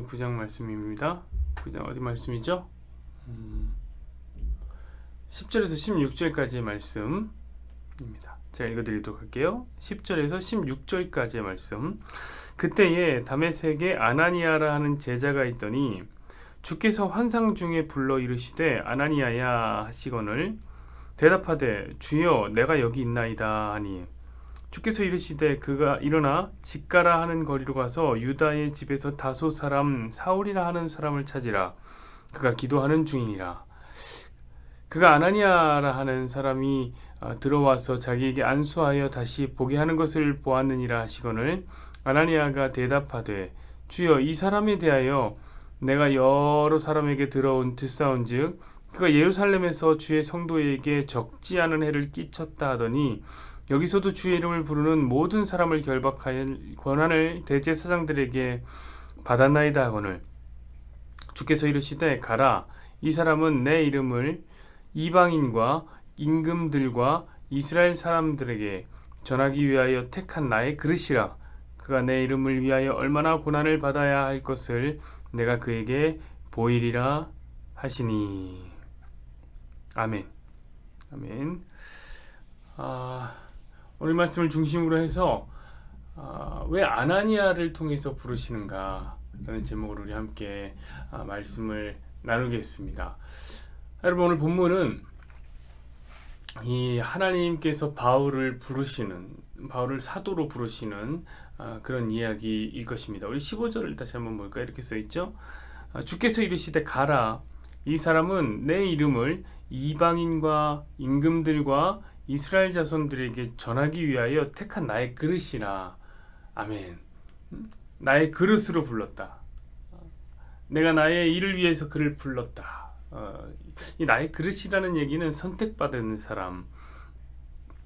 요한복음 9장 말씀입니다. 9장 어디 말씀이죠? 10절에서 16절까지의 말씀입니다. 제가 읽어드리도록 할게요. 10절에서 16절까지의 말씀. 그때에 다메섹에 아나니아라 하는 제자가 있더니 주께서 환상 중에 불러 이르시되 아나니아야 하시거늘 대답하되 주여 내가 여기 있나이다 하니 주께서 이르시되 그가 일어나 직가라 하는 거리로 가서 유다의 집에서 다소 사람 사울이라 하는 사람을 찾으라. 그가 기도하는 중이니라. 그가 아나니아라 하는 사람이 들어와서 자기에게 안수하여 다시 보게 하는 것을 보았느니라 하시거늘 아나니아가 대답하되 주여 이 사람에 대하여 내가 여러 사람에게 들어온 듣사온즉 그가 예루살렘에서 주의 성도에게 적지 않은 해를 끼쳤다 하더니 여기서도 주의 이름을 부르는 모든 사람을 결박할 권한을 대제사장들에게 받았나이다 하거늘 주께서 이르시되 가라 이 사람은 내 이름을 이방인과 임금들과 이스라엘 사람들에게 전하기 위하여 택한 나의 그릇이라. 그가 내 이름을 위하여 얼마나 고난을 받아야 할 것을 내가 그에게 보이리라 하시니. 아멘. 아멘. 오늘 말씀을 중심으로 해서 왜 아나니아를 통해서 부르시는가 라는 제목으로 우리 함께 말씀을 나누겠습니다. 여러분, 오늘 본문은 이 하나님께서 바울을 사도로 부르시는 그런 이야기일 것입니다. 우리 15절을 다시 한번 볼까요? 이렇게 써있죠. 주께서 이르시되 가라 이 사람은 내 이름을 이방인과 임금들과 이스라엘 자손들에게 전하기 위하여 택한 나의 그릇이라. 아멘. 나의 그릇으로 불렀다. 내가 나의 일을 위해서 그를 불렀다. 이 나의 그릇이라는 얘기는 선택받은 사람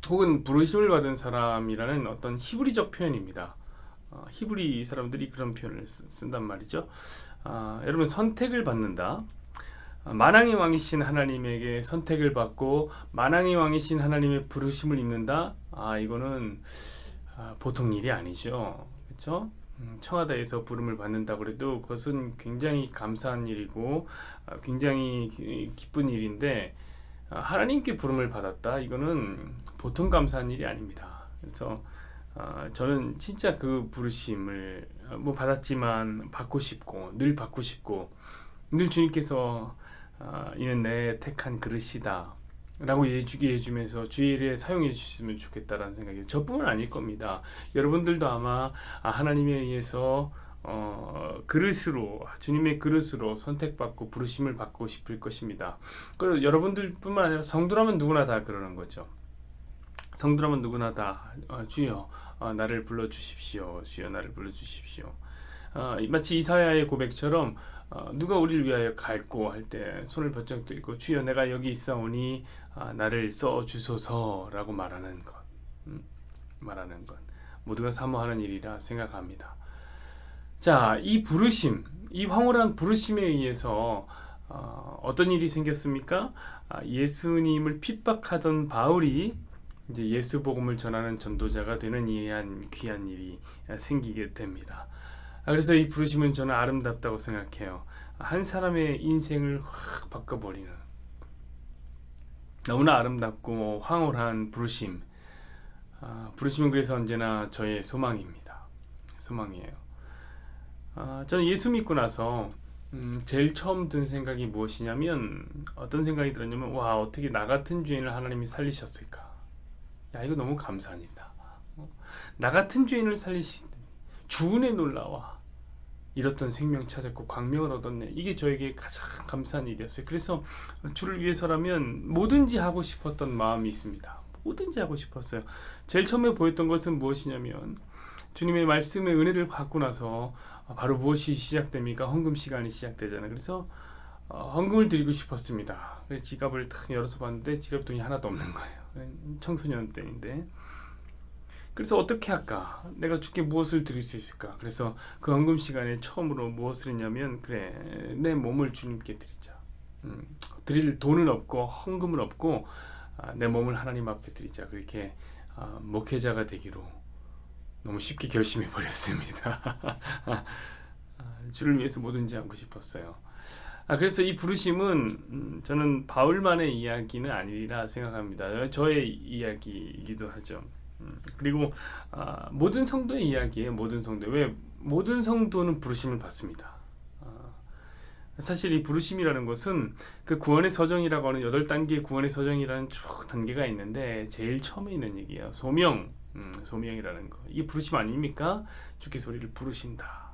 혹은 부르심을 받은 사람이라는 어떤 히브리적 표현입니다. 히브리 사람들이 그런 표현을 쓴단 말이죠. 여러분, 선택을 받는다. 만왕의 왕이신 하나님에게 선택을 받고 만왕의 왕이신 하나님의 부르심을 입는다. 이거는 보통 일이 아니죠. 그렇죠? 청와대에서 부름을 받는다고 해도 그것은 굉장히 감사한 일이고 굉장히 기쁜 일인데 하나님께 부름을 받았다. 이거는 보통 감사한 일이 아닙니다. 그래서 저는 진짜 그 부르심을 받았지만 받고 싶고 늘 주님께서 이는 내 택한 그릇이다 라고 예주게 해주면서 주의 일에 사용해 주셨으면 좋겠다라는 생각이 저뿐만 아닐 겁니다. 여러분들도 아마 하나님에 의해서 그릇으로 주님의 그릇으로 선택받고 부르심을 받고 싶을 것입니다. 그리고 여러분들뿐만 아니라 성도라면 누구나 다 그러는 거죠. 성도라면 누구나 다 주여 나를 불러주십시오. 주여 나를 불러주십시오. 마치 이사야의 고백처럼 누가 우리를 위하여 갈고 할 때 손을 번쩍 들고 주여 내가 여기 있사오니 나를 써주소서라고 말하는 것 모두가 사모하는 일이라 생각합니다. 자, 이 부르심, 이 황홀한 부르심에 의해서 어떤 일이 생겼습니까? 예수님을 핍박하던 바울이 이제 예수 복음을 전하는 전도자가 되는 귀한 일이 생기게 됩니다. 그래서 이 부르심은 저는 아름답다고 생각해요. 한 사람의 인생을 확 바꿔버리는 너무나 아름답고 황홀한 부르심. 부르심은 그래서 언제나 저의 소망입니다. 소망이에요. 저는 예수 믿고 나서 제일 처음 든 생각이 무엇이냐면 어떤 생각이 들었냐면 와, 어떻게 나 같은 죄인을 하나님이 살리셨을까? 야, 이거 너무 감사한 일이다. 나 같은 죄인을 살리신 주 은혜 놀라와 잃었던 생명 찾았고 광명을 얻었네. 이게 저에게 가장 감사한 일이었어요. 그래서 주를 위해서라면 뭐든지 하고 싶었던 마음이 있습니다. 뭐든지 하고 싶었어요. 제일 처음에 보였던 것은 무엇이냐면 주님의 말씀의 은혜를 받고 나서 바로 무엇이 시작됩니까? 헌금 시간이 시작되잖아요. 그래서 헌금을 드리고 싶었습니다. 그래서 지갑을 탁 열어서 봤는데 지갑 돈이 하나도 없는 거예요. 청소년 때인데. 그래서 어떻게 할까? 내가 주께 무엇을 드릴 수 있을까? 그래서 그 헌금 시간에 처음으로 무엇을 했냐면 그래, 내 몸을 주님께 드리자. 드릴 돈은 없고 헌금은 없고 내 몸을 하나님 앞에 드리자. 그렇게 목회자가 되기로 너무 쉽게 결심해 버렸습니다. 주를 위해서 뭐든지 하고 싶었어요. 그래서 이 부르심은 저는 바울만의 이야기는 아니라 생각합니다. 저의 이야기이기도 하죠. 그리고 모든 성도의 이야기예요. 모든 성도. 왜? 모든 성도는 부르심을 받습니다. 사실 이 부르심이라는 것은 그 구원의 서정이라고 하는 8단계 구원의 서정이라는 쭉 단계가 있는데 제일 처음에 있는 얘기예요. 소명이라는 거. 이게 부르심 아닙니까? 주께서 우리를 부르신다.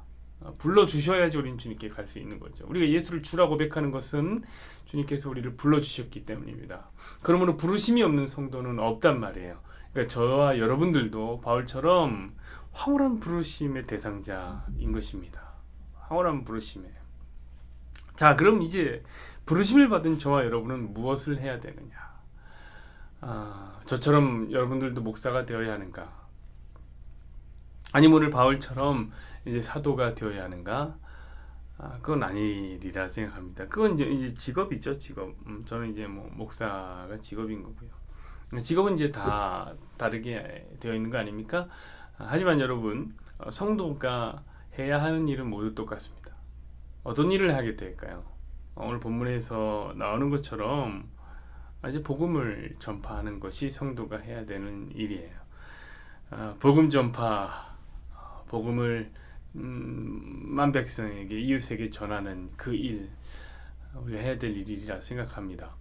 불러주셔야지 우리는 주님께 갈 수 있는 거죠. 우리가 예수를 주라 고백하는 것은 주님께서 우리를 불러주셨기 때문입니다. 그러므로 부르심이 없는 성도는 없단 말이에요. 그러니까 저와 여러분들도 바울처럼 황홀한 부르심의 대상자인 것입니다. 황홀한 부르심에. 자, 그럼 이제 부르심을 받은 저와 여러분은 무엇을 해야 되느냐? 저처럼 여러분들도 목사가 되어야 하는가? 아니면 오늘 바울처럼 이제 사도가 되어야 하는가? 그건 아니리라 생각합니다. 그건 이제 직업이죠, 직업. 저는 이제 뭐 목사가 직업인 거고요. 직업은 이제 다 다르게 되어 있는 거 아닙니까? 하지만 여러분, 성도가 해야 하는 일은 모두 똑같습니다. 어떤 일을 하게 될까요? 오늘 본문에서 나오는 것처럼 이제 복음을 전파하는 것이 성도가 해야 되는 일이에요. 복음 전파, 복음을 만백성에게, 이웃에게 전하는 그 일, 우리가 해야 될 일이라 생각합니다.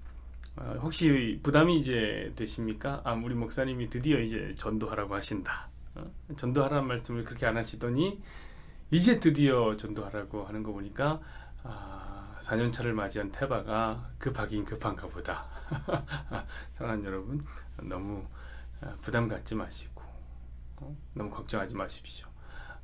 혹시 부담이 이제 되십니까? 우리 목사님이 드디어 이제 전도하라고 하신다. 전도하라는 말씀을 그렇게 안 하시더니 이제 드디어 전도하라고 하는 거 보니까 4년차를 맞이한 태바가 급하긴 급한가 보다. 사랑하는 여러분, 너무 부담 갖지 마시고 너무 걱정하지 마십시오.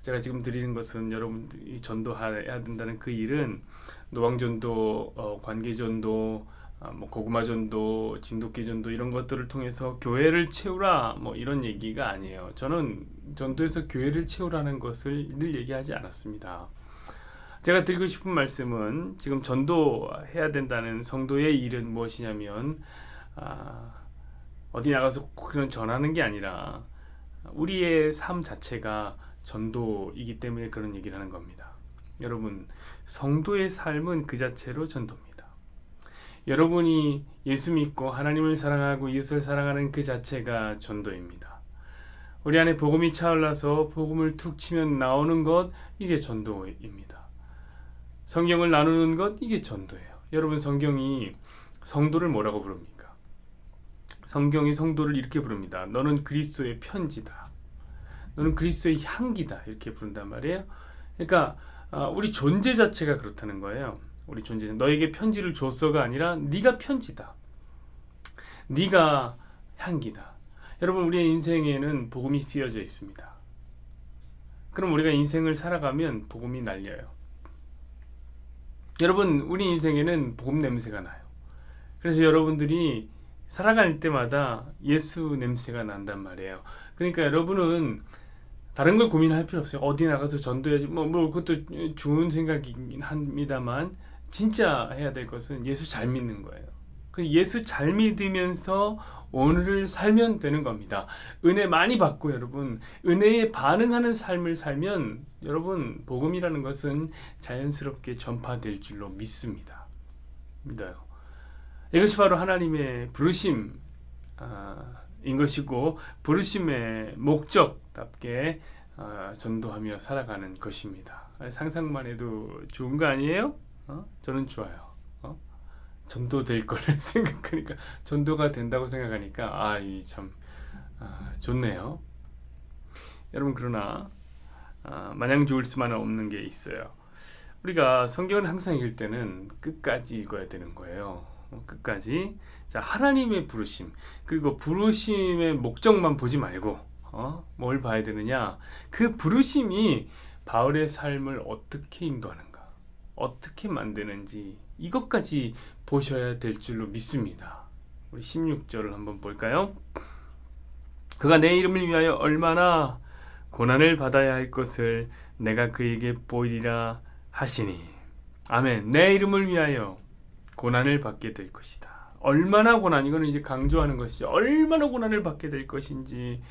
제가 지금 드리는 것은 여러분들이 전도해야 된다는 그 일은 노방전도, 관계전도, 뭐 고구마전도, 진돗개전도 이런 것들을 통해서 교회를 채우라 뭐 이런 얘기가 아니에요. 저는 전도에서 교회를 채우라는 것을 늘 얘기하지 않았습니다. 제가 드리고 싶은 말씀은 지금 전도해야 된다는 성도의 일은 무엇이냐면 어디 나가서 그런 전하는 게 아니라 우리의 삶 자체가 전도이기 때문에 그런 얘기를 하는 겁니다. 여러분, 성도의 삶은 그 자체로 전도입니다. 여러분이 예수 믿고 하나님을 사랑하고 이웃을 사랑하는 그 자체가 전도입니다. 우리 안에 복음이 차올라서 복음을 툭 치면 나오는 것, 이게 전도입니다. 성경을 나누는 것, 이게 전도예요. 여러분, 성경이 성도를 뭐라고 부릅니까? 성경이 성도를 이렇게 부릅니다. 너는 그리스도의 편지다. 너는 그리스도의 향기다. 이렇게 부른단 말이에요. 그러니까 우리 존재 자체가 그렇다는 거예요. 우리 존재, 너에게 편지를 줬어가 아니라 네가 편지다. 네가 향기다. 여러분, 우리의 인생에는 복음이 쓰여져 있습니다. 그럼 우리가 인생을 살아가면 복음이 날려요. 여러분, 우리 인생에는 복음 냄새가 나요. 그래서 여러분들이 살아갈 때마다 예수 냄새가 난단 말이에요. 그러니까 여러분은 다른 걸 고민할 필요 없어요. 어디 나가서 전도해야지. 뭐 그것도 좋은 생각이긴 합니다만 진짜 해야 될 것은 예수 잘 믿는 거예요. 그 예수 잘 믿으면서 오늘을 살면 되는 겁니다. 은혜 많이 받고 여러분 은혜에 반응하는 삶을 살면 여러분 복음이라는 것은 자연스럽게 전파될 줄로 믿습니다. 믿어요. 이것이 바로 하나님의 부르심인 것이고 부르심의 목적답게 전도하며 살아가는 것입니다. 상상만 해도 좋은 거 아니에요? 저는 좋아요. 전도될 거를 생각하니까 전도가 된다고 생각하니까 이 참 좋네요. 여러분 그러나 마냥 좋을 수만은 없는 게 있어요. 우리가 성경을 항상 읽을 때는 끝까지 읽어야 되는 거예요. 끝까지. 자, 하나님의 부르심 그리고 부르심의 목적만 보지 말고 뭘 봐야 되느냐? 그 부르심이 바울의 삶을 어떻게 인도하는가, 어떻게 만드는지 이것까지 보셔야 될 줄로 믿습니다. 우리 16절을 한번 볼까요? 그가 내 이름을 위하여 얼마나 고난을 받아야 할 것을 내가 그에게 보이리라 하시니. 아멘. 내 이름을 위하여 고난을 받게 될 것이다. 얼마나 고난, 이거는 이제 강조하는 것이죠. 얼마나 고난을 받게 될 것인지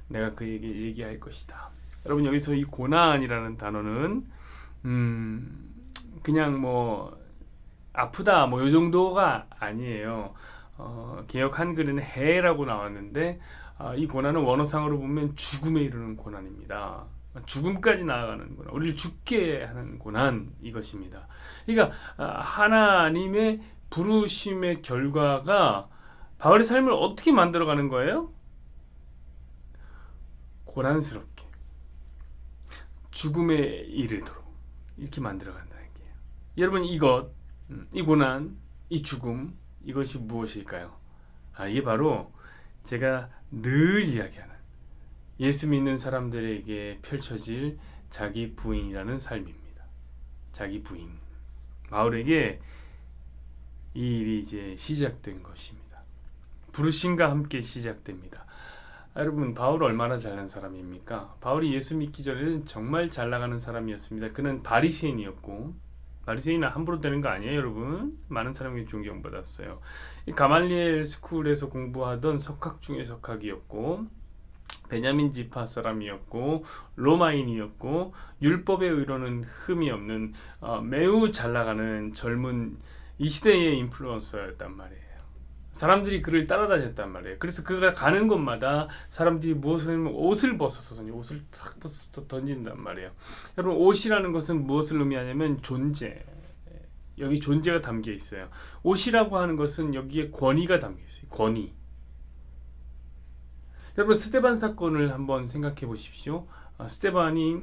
내가 그에게 얘기할 것이다. 여러분 여기서 이 고난이라는 단어는 그냥 뭐 아프다 뭐 요 정도가 아니에요. 개역 한글에는 해라고 나왔는데 이 고난은 원어상으로 보면 죽음에 이르는 고난입니다. 죽음까지 나아가는 고난, 우리를 죽게 하는 고난, 이것입니다. 그러니까 하나님의 부르심의 결과가 바울의 삶을 어떻게 만들어가는 거예요? 고난스럽게 죽음에 이르도록 이렇게 만들어간다는 거예요. 여러분 이 고난, 이 죽음, 이것이 무엇일까요? 이게 바로 제가 늘 이야기하는 예수 믿는 사람들에게 펼쳐질 자기 부인이라는 삶입니다. 자기 부인. 바울에게 이 일이 이제 시작된 것입니다. 부르심과 함께 시작됩니다. 여러분, 바울 얼마나 잘난 사람입니까? 바울이 예수 믿기 전에는 정말 잘 나가는 사람이었습니다. 그는 바리새인이었고, 바리새인은 함부로 되는 거 아니에요, 여러분. 많은 사람이 존경받았어요. 가말리엘 스쿨에서 공부하던 석학 중에 석학이었고, 베냐민 지파 사람이었고, 로마인이었고, 율법의 의로는 흠이 없는 매우 잘 나가는 젊은 이 시대의 인플루언서였단 말이에요. 사람들이 그를 따라다녔단 말이에요. 그래서 그가 가는 곳마다 사람들이 무엇을 하면 옷을 벗어서 옷을 탁 벗어서 던진단 말이에요. 여러분, 옷이라는 것은 무엇을 의미하냐면 존재. 여기 존재가 담겨 있어요. 옷이라고 하는 것은 여기에 권위가 담겨 있어요. 권위. 여러분, 스데반 사건을 한번 생각해 보십시오. 스데반이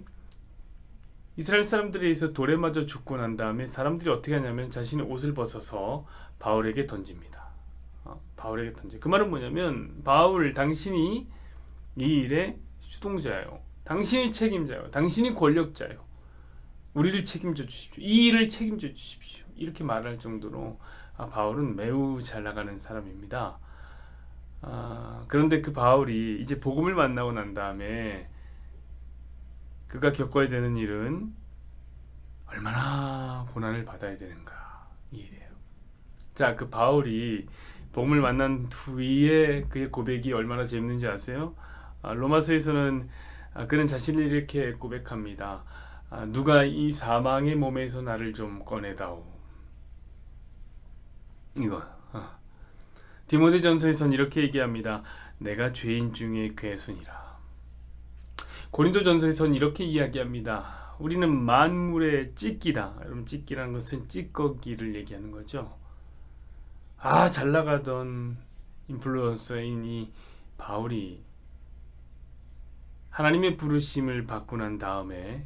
이스라엘 사람들에 의해서 돌에 맞아 죽고 난 다음에 사람들이 어떻게 하냐면 자신의 옷을 벗어서 바울에게 던집니다. 바울에게 던져. 그 말은 뭐냐면, 바울, 당신이 이 일의 주동자예요. 당신이 책임자예요. 당신이 권력자예요. 우리를 책임져 주십시오. 이 일을 책임져 주십시오. 이렇게 말할 정도로 바울은 매우 잘 나가는 사람입니다. 그런데 그 바울이 이제 복음을 만나고 난 다음에 그가 겪어야 되는 일은 얼마나 고난을 받아야 되는가, 이 일이에요. 자, 그 바울이 복음을 만난 뒤에 그의 고백이 얼마나 재밌는지 아세요? 로마서에서는 그는 자신을 이렇게 고백합니다. 누가 이 사망의 몸에서 나를 좀 꺼내다오. 이거. 디모데전서에서는 이렇게 얘기합니다. 내가 죄인 중에 괴순이라. 고린도전서에서는 이렇게 이야기합니다. 우리는 만물의 찢기다. 여러분, 찢기라는 것은 찌꺼기를 얘기하는 거죠. 잘 나가던 인플루언서인 이 바울이 하나님의 부르심을 받고 난 다음에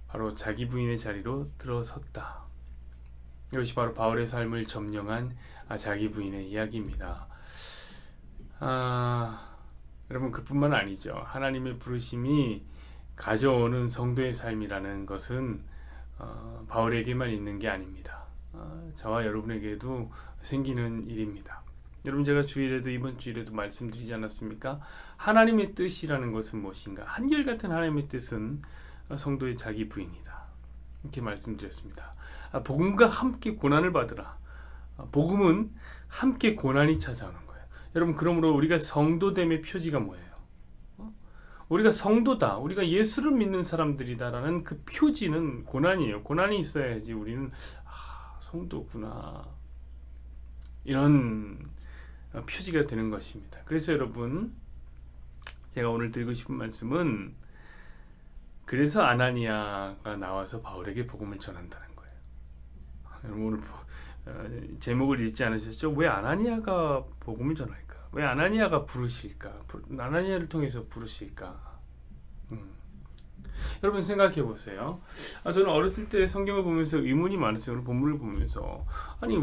바로 자기 부인의 자리로 들어섰다. 이것이 바로 바울의 삶을 점령한 자기 부인의 이야기입니다. 여러분, 그뿐만 아니죠. 하나님의 부르심이 가져오는 성도의 삶이라는 것은 바울에게만 있는 게 아닙니다. 저와 여러분에게도 생기는 일입니다. 여러분, 제가 주일에도 이번 주일에도 말씀드리지 않았습니까? 하나님의 뜻이라는 것은 무엇인가? 한결같은 하나님의 뜻은 성도의 자기 부인이다. 이렇게 말씀드렸습니다. 복음과 함께 고난을 받으라. 복음은 함께 고난이 찾아오는 거예요. 여러분, 그러므로 우리가 성도됨의 표지가 뭐예요? 우리가 성도다, 우리가 예수를 믿는 사람들이다라는 그 표지는 고난이에요. 고난이 있어야지 우리는 성도구나, 이런 표지가 되는 것입니다. 그래서 여러분, 제가 오늘 드리고 싶은 말씀은, 그래서 아나니아가 나와서 바울에게 복음을 전한다는 거예요. 여러분, 오늘 제목을 읽지 않으셨죠? 왜 아나니아가 복음을 전할까? 왜 아나니아가 부르실까? 아나니아를 통해서 부르실까? 여러분, 생각해 보세요. 저는 어렸을 때 성경을 보면서 의문이 많았어요. 오늘 본문을 보면서,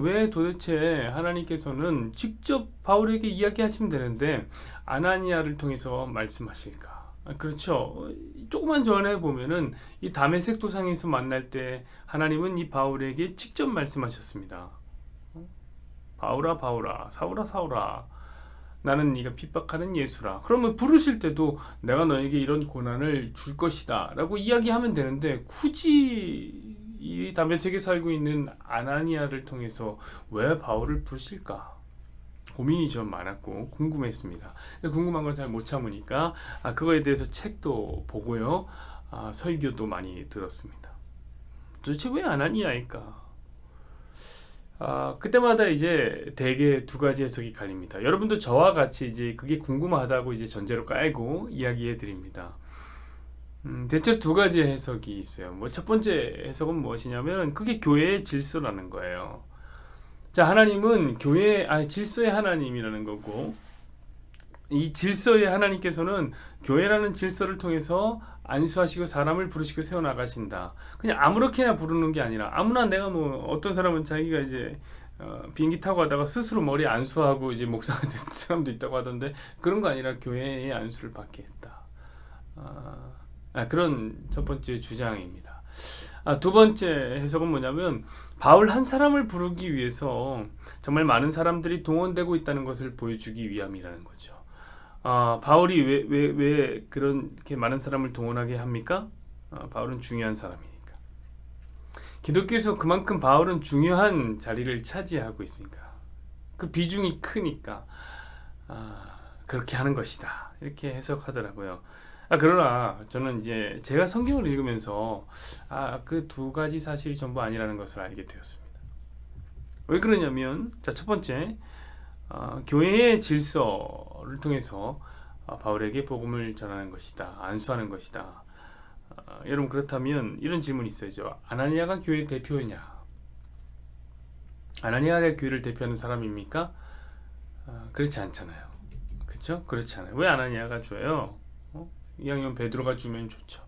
왜 도대체 하나님께서는 직접 바울에게 이야기하시면 되는데 아나니아를 통해서 말씀하실까? 그렇죠. 조금만 전에 보면은 이 다메섹 도상에서 만날 때 하나님은 이 바울에게 직접 말씀하셨습니다. 바울아 바울아, 사울아 사울아, 나는 네가 핍박하는 예수라. 그러면 부르실 때도 내가 너에게 이런 고난을 줄 것이다 라고 이야기하면 되는데, 굳이 이 다메섹에 살고 있는 아나니아를 통해서 왜 바울을 부르실까? 고민이 좀 많았고 궁금했습니다. 궁금한 건 잘 못 참으니까 그거에 대해서 책도 보고요. 설교도 많이 들었습니다. 도대체 왜 아나니아일까? 그때마다 이제 대개 두 가지 해석이 갈립니다. 여러분도 저와 같이 이제 그게 궁금하다고 이제 전제로 깔고 이야기해 드립니다. 대체 두 가지 해석이 있어요. 뭐 첫 번째 해석은 무엇이냐면 그게 교회의 질서라는 거예요. 자, 하나님은 질서의 하나님이라는 거고, 이 질서의 하나님께서는 교회라는 질서를 통해서 안수하시고 사람을 부르시고 세워나가신다. 그냥 아무렇게나 부르는 게 아니라 아무나 내가 뭐 어떤 사람은 자기가 이제 비행기 타고 가다가 스스로 머리 안수하고 이제 목사가 된 사람도 있다고 하던데 그런 거 아니라 교회의 안수를 받게 했다. 그런 첫 번째 주장입니다. 두 번째 해석은 뭐냐면 바울 한 사람을 부르기 위해서 정말 많은 사람들이 동원되고 있다는 것을 보여주기 위함이라는 거죠. 바울이 왜 그렇게 많은 사람을 동원하게 합니까? 바울은 중요한 사람이니까. 기독교에서 그만큼 바울은 중요한 자리를 차지하고 있으니까. 그 비중이 크니까 그렇게 하는 것이다. 이렇게 해석하더라고요. 그러나 저는 이제 제가 성경을 읽으면서 그 두 가지 사실이 전부 아니라는 것을 알게 되었습니다. 왜 그러냐면 첫 번째, 교회의 질서를 통해서 바울에게 복음을 전하는 것이다. 안수하는 것이다. 여러분, 그렇다면 이런 질문이 있어야죠. 아나니아가 교회 대표냐? 아나니아가 교회를 대표하는 사람입니까? 그렇지 않잖아요. 그렇죠? 그렇지 않아요. 왜 아나니아가 줘요? 이왕이면 베드로가 주면 좋죠.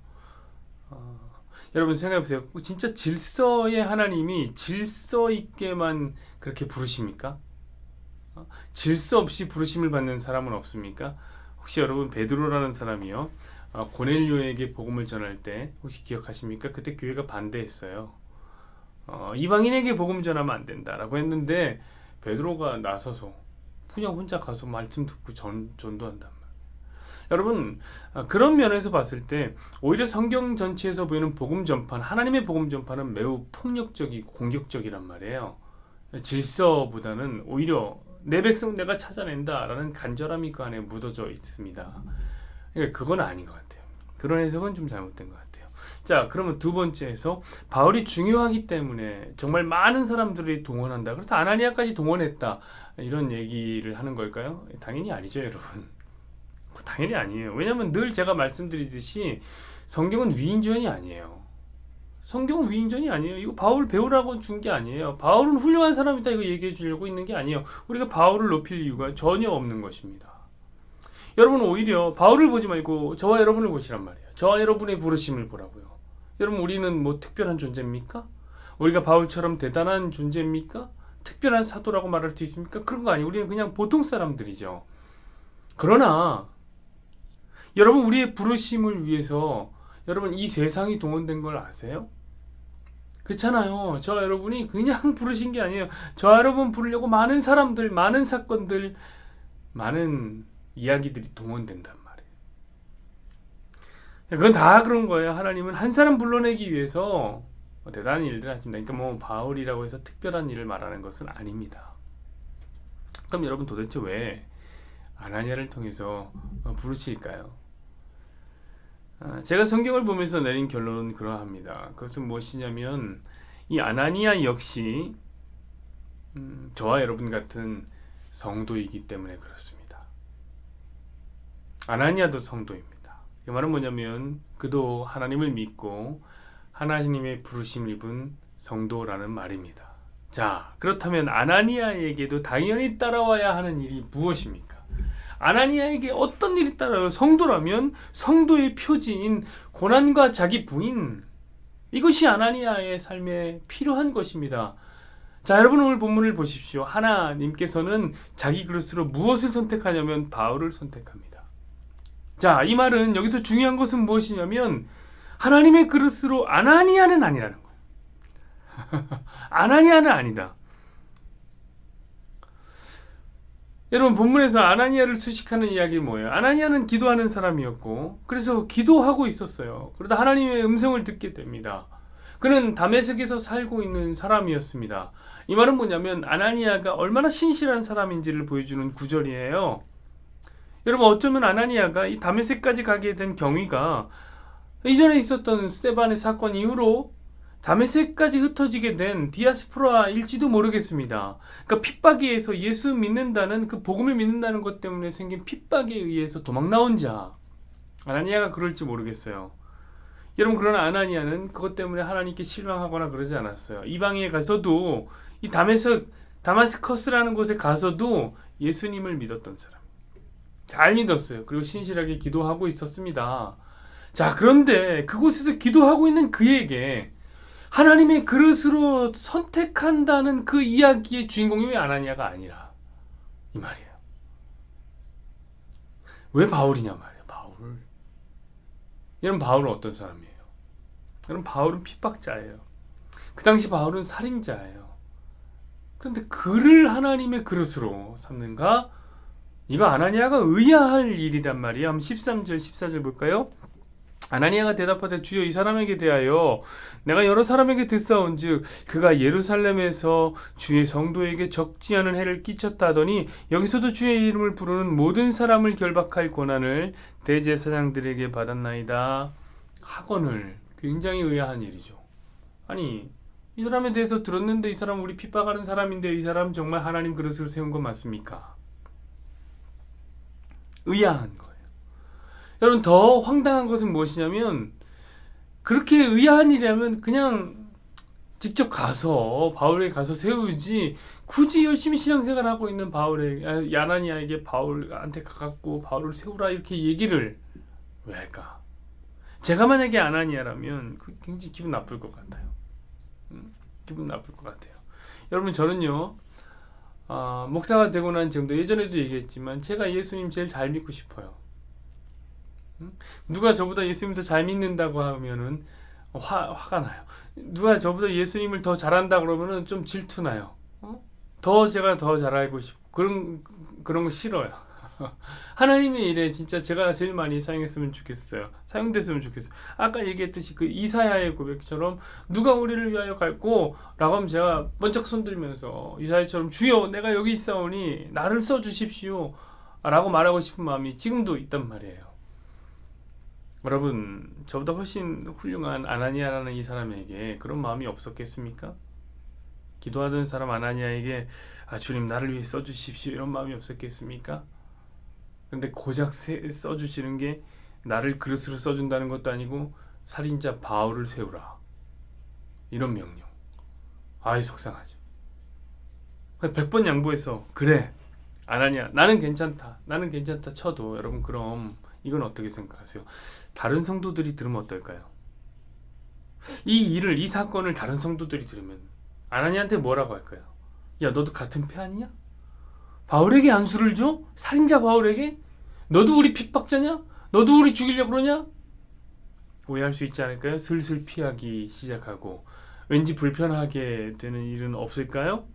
여러분 생각해보세요. 진짜 질서의 하나님이 질서 있게만 그렇게 부르십니까? 질서 없이 부르심을 받는 사람은 없습니까? 혹시 여러분 베드로라는 사람이요, 고넬료에게 복음을 전할 때 혹시 기억하십니까? 그때 교회가 반대했어요. 이방인에게 복음 전하면 안 된다라고 했는데 베드로가 나서서 그냥 혼자 가서 말씀 듣고 전도한단 말이에요. 여러분, 그런 면에서 봤을 때 오히려 성경 전체에서 보이는 복음 전판, 하나님의 복음 전판은 매우 폭력적이고 공격적이란 말이에요. 질서보다는 오히려 내 백성 내가 찾아낸다라는 간절함이 그 안에 묻어져 있습니다. 그러니까 그건 아닌 것 같아요. 그런 해석은 좀 잘못된 것 같아요. 자, 그러면 두 번째 해석, 바울이 중요하기 때문에 정말 많은 사람들이 동원한다. 그래서 아나니아까지 동원했다. 이런 얘기를 하는 걸까요? 당연히 아니죠, 여러분. 당연히 아니에요. 왜냐하면 늘 제가 말씀드리듯이 성경은 위인전이 아니에요. 성경은 위인전이 아니에요. 이거 바울 배우라고 준 게 아니에요. 바울은 훌륭한 사람이다 이거 얘기해 주려고 있는 게 아니에요. 우리가 바울을 높일 이유가 전혀 없는 것입니다. 여러분, 오히려 바울을 보지 말고 저와 여러분을 보시란 말이에요. 저와 여러분의 부르심을 보라고요. 여러분, 우리는 뭐 특별한 존재입니까? 우리가 바울처럼 대단한 존재입니까? 특별한 사도라고 말할 수 있습니까? 그런 거 아니에요. 우리는 그냥 보통 사람들이죠. 그러나 여러분, 우리의 부르심을 위해서 여러분 이 세상이 동원된 걸 아세요? 그렇잖아요. 저와 여러분이 그냥 부르신 게 아니에요. 저와 여러분 부르려고 많은 사람들, 많은 사건들, 많은 이야기들이 동원된단 말이에요. 그건 다 그런 거예요. 하나님은 한 사람 불러내기 위해서 대단한 일들을 하십니다. 그러니까 뭐 바울이라고 해서 특별한 일을 말하는 것은 아닙니다. 그럼 여러분, 도대체 왜 아나니아를 통해서 부르실까요? 제가 성경을 보면서 내린 결론은 그러합니다. 그것은 무엇이냐면 이 아나니아 역시 저와 여러분 같은 성도이기 때문에 그렇습니다. 아나니아도 성도입니다. 그 말은 뭐냐면 그도 하나님을 믿고 하나님의 부르심을 입은 성도라는 말입니다. 자, 그렇다면 아나니아에게도 당연히 따라와야 하는 일이 무엇입니까? 아나니아에게 어떤 일이 따라요? 성도라면 성도의 표지인 고난과 자기 부인, 이것이 아나니아의 삶에 필요한 것입니다. 자, 여러분 오늘 본문을 보십시오. 하나님께서는 자기 그릇으로 무엇을 선택하냐면 바울을 선택합니다. 자, 이 말은 여기서 중요한 것은 무엇이냐면 하나님의 그릇으로 아나니아는 아니라는 거예요. 아나니아는 아니다. 여러분, 본문에서 아나니아를 수식하는 이야기는 뭐예요? 아나니아는 기도하는 사람이었고 그래서 기도하고 있었어요. 그러다 하나님의 음성을 듣게 됩니다. 그는 다메섹에서 살고 있는 사람이었습니다. 이 말은 뭐냐면 아나니아가 얼마나 신실한 사람인지를 보여주는 구절이에요. 여러분, 어쩌면 아나니아가 이 다메섹까지 가게 된 경위가 이전에 있었던 스데반의 사건 이후로 다메섹까지 흩어지게 된 디아스포라일지도 모르겠습니다. 그러니까 핍박에 의해서 예수 믿는다는 그 복음을 믿는다는 것 때문에 생긴 핍박에 의해서 도망 나온 자, 아나니아가 그럴지 모르겠어요. 여러분, 그러나 아나니아는 그것 때문에 하나님께 실망하거나 그러지 않았어요. 이방에 가서도 이 다마스커스라는 곳에 가서도 예수님을 믿었던 사람, 잘 믿었어요. 그리고 신실하게 기도하고 있었습니다. 자, 그런데 그곳에서 기도하고 있는 그에게 하나님의 그릇으로 선택한다는 그 이야기의 주인공이 왜 아나니아가 아니라 이 말이에요. 왜 바울이냐 말이에요. 바울. 여러분, 바울은 어떤 사람이에요? 여러분, 바울은 핍박자예요. 그 당시 바울은 살인자예요. 그런데 그를 하나님의 그릇으로 삼는가? 이거 아나니아가 의아할 일이란 말이에요. 한번 13절 14절 볼까요? 아나니아가 대답하되 주여, 이 사람에게 대하여 내가 여러 사람에게 듣사온즉 그가 예루살렘에서 주의 성도에게 적지 않은 해를 끼쳤다 하더니 여기서도 주의 이름을 부르는 모든 사람을 결박할 권한을 대제사장들에게 받았나이다 하거늘. 굉장히 의아한 일이죠. 아니, 이 사람에 대해서 들었는데 이 사람 우리 핍박하는 사람인데 이 사람 정말 하나님 그릇으로 세운 거 맞습니까? 의아한 거예요. 여러분, 더 황당한 것은 무엇이냐면 그렇게 의아한 일이라면 그냥 직접 가서 바울에게 가서 세우지, 굳이 열심히 신앙생활하고 있는 아나니아에게 바울한테 가갖고 바울을 세우라 이렇게 얘기를 왜 할까? 제가 만약에 아나니아라면 굉장히 기분 나쁠 것 같아요. 기분 나쁠 것 같아요. 여러분, 저는요 목사가 되고 난 지금도, 예전에도 얘기했지만 제가 예수님 제일 잘 믿고 싶어요. 누가 저보다 예수님 더 잘 믿는다고 하면은 화가 나요. 누가 저보다 예수님을 더 잘한다 그러면은 좀 질투나요. 제가 더 잘 알고 싶고 그런 거 싫어요. 하나님의 일에 진짜 제가 제일 많이 사용됐으면 좋겠어요. 아까 얘기했듯이 그 이사야의 고백처럼 누가 우리를 위하여 갈고? 라고 하면 제가 번쩍 손들면서 이사야처럼 주여 내가 여기 있사오니 나를 써주십시오 라고 말하고 싶은 마음이 지금도 있단 말이에요. 여러분, 저보다 훨씬 훌륭한 아나니아라는 이 사람에게 그런 마음이 없었겠습니까? 기도하던 사람 아나니아에게 주님 나를 위해 써주십시오 이런 마음이 없었겠습니까? 근데 고작 써주시는 게 나를 그릇으로 써준다는 것도 아니고 살인자 바울을 세우라 이런 명령. 아이, 속상하죠. 100번 양보해서 그래 아나니아 나는 괜찮다 쳐도 여러분, 그럼 이건 어떻게 생각하세요? 다른 성도들이 들으면 어떨까요? 이 사건을 다른 성도들이 들으면 아나니아한테 뭐라고 할까요? 야, 너도 같은 패 아니냐? 바울에게 안수를 줘? 살인자 바울에게? 너도 우리 핍박자냐? 너도 우리 죽이려고 그러냐? 오해할 수 있지 않을까요? 슬슬 피하기 시작하고 왠지 불편하게 되는 일은 없을까요?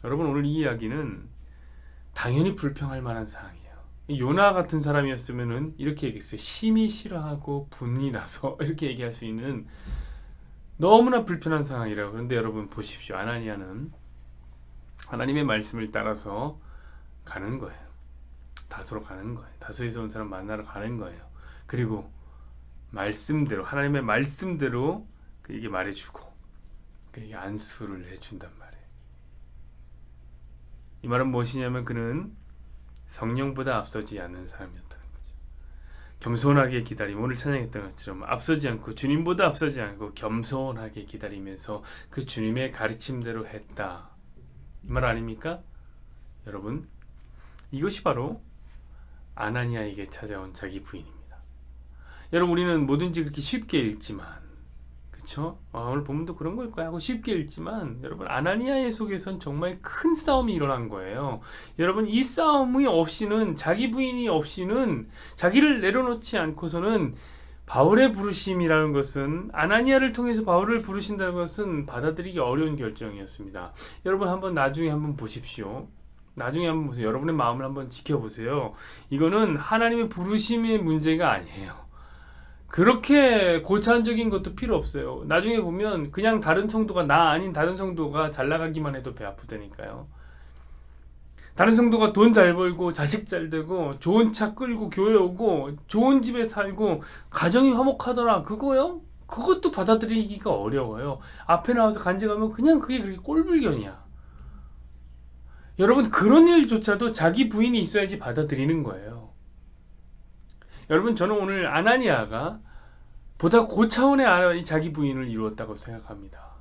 여러분, 오늘 이 이야기는 당연히 불평할 만한 사항이에요. 요나 같은 사람이었으면은 이렇게 얘기했어요. 심히 싫어하고 분이 나서 이렇게 얘기할 수 있는 너무나 불편한 상황이라고. 그런데 여러분 보십시오. 아나니아는 하나님의 말씀을 따라서 가는 거예요. 다소로 가는 거예요. 다소에서 온 사람 만나러 가는 거예요. 그리고 말씀대로, 하나님의 말씀대로 그에게 말해주고 그에게 안수를 해준단 말이에요. 이 말은 무엇이냐면 그는 성령보다 앞서지 않는 사람이었다는 거죠. 겸손하게 기다림, 오늘 찬양했던 것처럼 앞서지 않고 주님보다 앞서지 않고 겸손하게 기다리면서 그 주님의 가르침대로 했다. 이 말 아닙니까? 여러분, 이것이 바로 아나니아에게 찾아온 자기 부인입니다. 여러분, 우리는 뭐든지 그렇게 쉽게 읽지만, 그렇죠? 오늘 본문도 그런 걸 거야 하고 쉽게 읽지만, 여러분, 아나니아의 속에선 정말 큰 싸움이 일어난 거예요. 여러분, 이 싸움이 없이는, 자기 부인이 없이는, 자기를 내려놓지 않고서는 바울의 부르심이라는 것은, 아나니아를 통해서 바울을 부르신다는 것은 받아들이기 어려운 결정이었습니다. 여러분, 나중에 한번 보십시오. 나중에 한번 보세요. 여러분의 마음을 한번 지켜보세요. 이거는 하나님의 부르심의 문제가 아니에요. 그렇게 고차원적인 것도 필요 없어요. 나중에 보면 그냥 다른 성도가 나 아닌 다른 성도가 잘 나가기만 해도 배 아프다니까요. 다른 성도가 돈 잘 벌고 자식 잘 되고 좋은 차 끌고 교회 오고 좋은 집에 살고 가정이 화목하더라. 그거요? 그것도 받아들이기가 어려워요. 앞에 나와서 간증하면 그냥 그게 그렇게 꼴불견이야. 여러분, 그런 일조차도 자기 부인이 있어야지 받아들이는 거예요. 여러분, 저는 오늘 아나니아가 보다 고차원의 자기 부인을 이루었다고 생각합니다.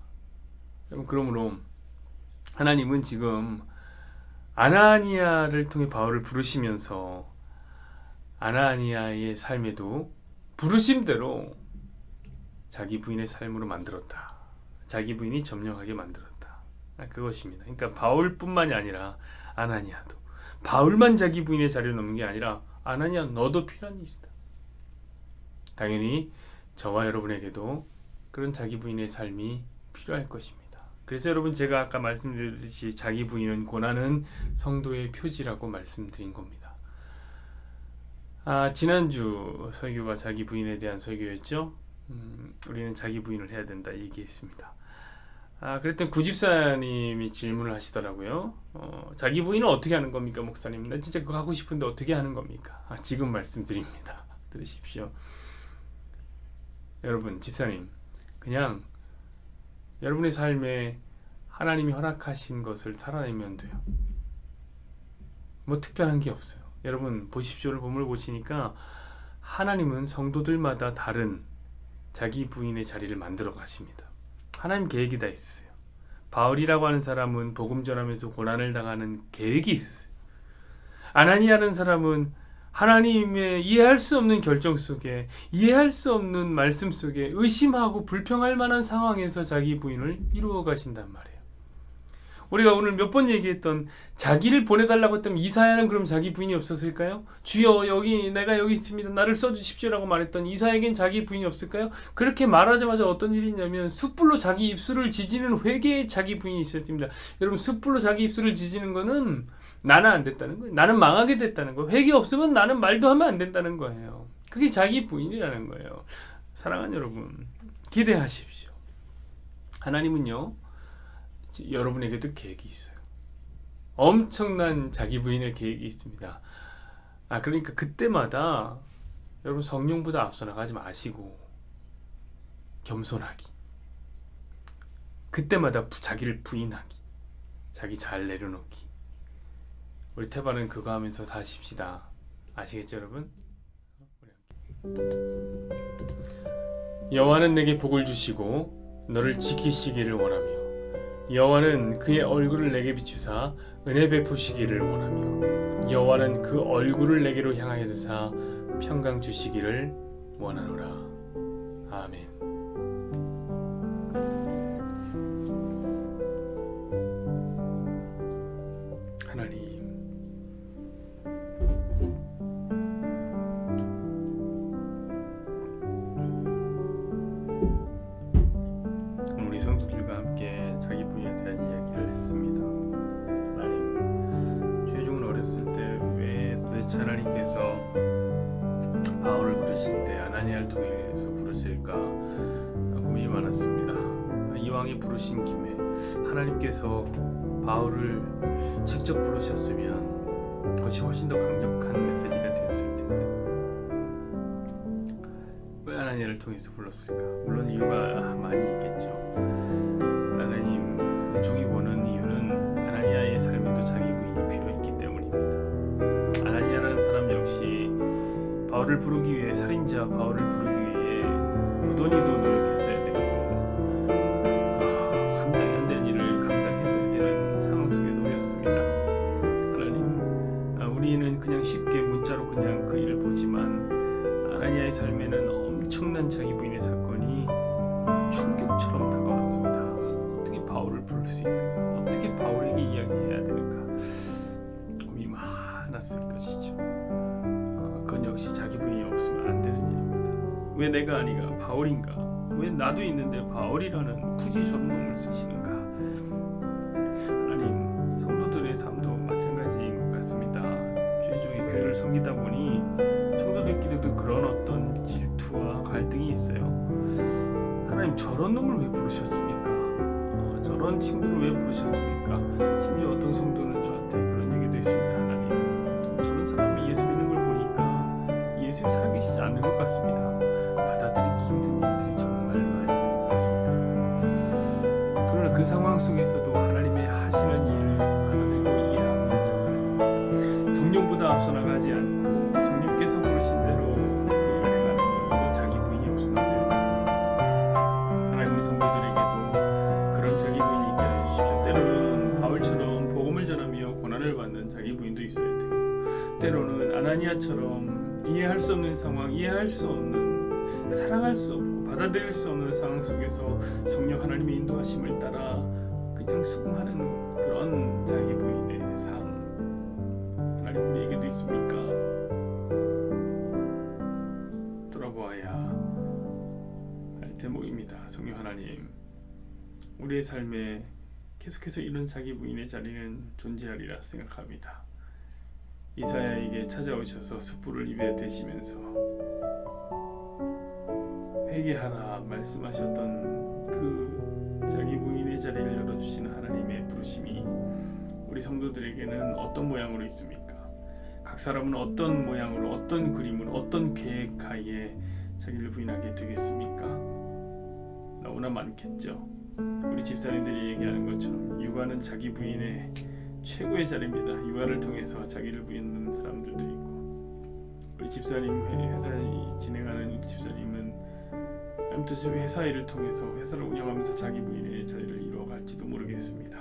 여러분, 그러므로 하나님은 지금 아나니아를 통해 바울을 부르시면서 아나니아의 삶에도 부르심대로 자기 부인의 삶으로 만들었다. 자기 부인이 점령하게 만들었다. 그것입니다. 그러니까 바울뿐만이 아니라 아나니아도, 바울만 자기 부인의 자리를 넘는 게 아니라 아나니아 너도 필요한 일이다. 당연히 저와 여러분에게도 그런 자기 부인의 삶이 필요할 것입니다. 그래서 여러분, 제가 아까 말씀드렸듯이 자기 부인은 고난은 성도의 표지라고 말씀드린 겁니다. 지난주 설교가 자기 부인에 대한 설교였죠. 우리는 자기 부인을 해야 된다 얘기했습니다. 그랬더니 구집사님이 질문을 하시더라고요. 자기 부인은 어떻게 하는 겁니까, 목사님? 나 진짜 그거 하고 싶은데 어떻게 하는 겁니까? 지금 말씀드립니다. 들으십시오. 여러분, 집사님, 그냥 여러분의 삶에 하나님이 허락하신 것을 살아내면 돼요. 뭐 특별한 게 없어요. 여러분 보십시오. 본문을 보시니까 하나님은 성도들마다 다른 자기 부인의 자리를 만들어 가십니다. 하나님 계획이 다 있으세요. 바울이라고 하는 사람은 복음 전하면서 고난을 당하는 계획이 있으세요. 아나니아라는 사람은 하나님의 이해할 수 없는 결정 속에, 이해할 수 없는 말씀 속에 의심하고 불평할 만한 상황에서 자기 부인을 이루어 가신단 말이에요. 우리가 오늘 몇 번 얘기했던 자기를 보내달라고 했던 이사야는 그럼 자기 부인이 없었을까요? 주여, 내가 여기 있습니다. 나를 써주십시오라고 말했던 이사야에겐 자기 부인이 없을까요? 그렇게 말하자마자 어떤 일이 있냐면 숯불로 자기 입술을 지지는 회개에 자기 부인이 있었습니다. 여러분, 숯불로 자기 입술을 지지는 거는 나는 안 됐다는 거예요. 나는 망하게 됐다는 거예요. 회개 없으면 나는 말도 하면 안 된다는 거예요. 그게 자기 부인이라는 거예요. 사랑하는 여러분, 기대하십시오. 하나님은요, 여러분에게도 계획이 있어요. 엄청난 자기 부인의 계획이 있습니다. 그러니까 그때마다 여러분 성령보다 앞서 나가지 마시고 겸손하기, 그때마다 자기를 부인하기, 자기 잘 내려놓기. 우리 태바는 그거 하면서 사십시다. 아시겠죠, 여러분? 여호와는 내게 복을 주시고 너를 지키시기를 원하며 여호와는 그의 얼굴을 내게 비추사 은혜 베푸시기를 원하며 여호와는 그 얼굴을 내게로 향하여 드사 평강 주시기를 원하노라. 아멘. 하나님, 우리 성도들과 함께 자기 부인에 대한 이야기를 했습니다. 하나님, 최종은 어렸을 때 왜 도대체 하나님께서 바울을 부르실 때 아나니아를 통해서 부르실까 고민이 많았습니다. 이왕에 부르신 김에 하나님께서 바울을 직접 부르셨으면 그것이 훨씬 더 강력한 메시지가 되었을 텐데 왜 아나니아를 통해서 불렀을까? 물론 이유가 많이 있겠죠. 하나님, 종이 보는 이유는 아나니아의 삶에도 자기 부인이 필요했기 때문입니다. 아나니아라는 사람 역시 바울을 부르기 위해, 살인자 바울을 부르기 위해 부도니도 노력했어야 되고 감당이 안 되는 일을 감당했어야 되는 상황 속에 놓였습니다. 하나님, 우리는 그냥 쉽게 문자로 그냥 그 일을 보지만 아나니아의 삶에는 엄청난 자기 부인의 사건이 충격처럼 다가왔습니다. 어떻게 바울을 부를 수 있는가? 어떻게 바울에게 이야기해야 되는가? 고민이 많았을 것이죠. 그건 역시 자기 부인이 없으면 안 되는 일입니다. 왜 내가 아니가 바울인가? 왜 나도 있는데 바울이라는 굳이 저런 놈을 쓰시는가? 하나님, 성도들의 삶도 마찬가지인 것 같습니다. 주의 종이 교회를 섬기다 보니 성도들끼리도 그런 어떤 질투와 갈등 저런 놈을 왜 부르셨습니까? 저런 친구를 왜 부르셨습니까? 심지어 어떤 성도는 저한테 그런 얘기도 했습니다. 하나님, 저런 사람이 예수 믿는 걸 보니까 예수님 살아계시지 않는 것 같습니다. 받아들이기 힘든 일들이 정말 많이 있는 것 같습니다. 그러나 그 상황 속에서도 하나님의 하시는 일을 받아들이고 이해하고 인정하는 것, 성령보다 앞서 나가지 않고 성령께서 부르신 대로 그 일을 행하는 것, 그리고 자기 부인이 없으면 안 되는 것. 하나님, 우리 성도들에게도 그런 자기 부인이 있게 해주십시오. 때로는 바울처럼 복음을 전하며 고난을 받는 자기 부인도 있어야 되고, 때로는 아나니아처럼 이해할 수 없는 상황, 이해할 수 없는, 사랑할 수 없고 받아들일 수 없는 상황 속에서 성령 하나님의 인도하심을 따라 그냥 수긍하는 그런 자기 부인의 삶, 하나님 우리에게도 있습니까? 돌아보아야 할 대목입니다. 성령 하나님, 우리의 삶에 계속해서 이런 자기 부인의 자리는 존재하리라 생각합니다. 이사야에게 찾아오셔서 숯불을 입에 대시면서 회개하라 말씀하셨던 그 자기 부인의 자리를 열어주시는 하나님의 부르심이 우리 성도들에게는 어떤 모양으로 있습니까? 각 사람은 어떤 모양으로, 어떤 그림으로, 어떤 계획하에 자기를 부인하게 되겠습니까? 너무나 많겠죠. 우리 집사님들이 얘기하는 것처럼 육아는 자기 부인의 최고의 자리입니다. 육아를 통해서 자기를 부인하는 사람들도 있고, 우리 집사님 회사에 진행하는 집사님은 아무튼 회사 일을 통해서 회사를 운영하면서 자기 부인의 자리를 이루어갈지도 모르겠습니다.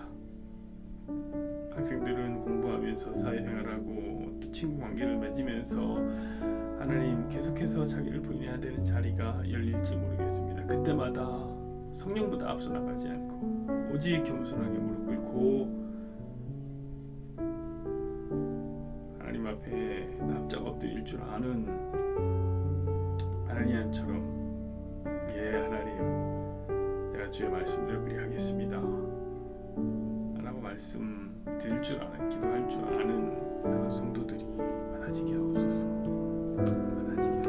학생들은 공부하면서 사회생활하고 또 친구 관계를 맺으면서 하나님 계속해서 자기를 부인해야 되는 자리가 열릴지 모르겠습니다. 그때마다 성령보다 앞서 나가지 않고 오직 겸손하게 무릎 꿇고 하나님 앞에 납작 엎드릴 줄 아는 아나니아처럼, 예 하나님, 제가 주의 말씀대로 그리하겠습니다 라고 말씀 드릴 줄 아는, 기도할 줄 아는 그런 성도들이 많아지게 하옵소서. 많아지게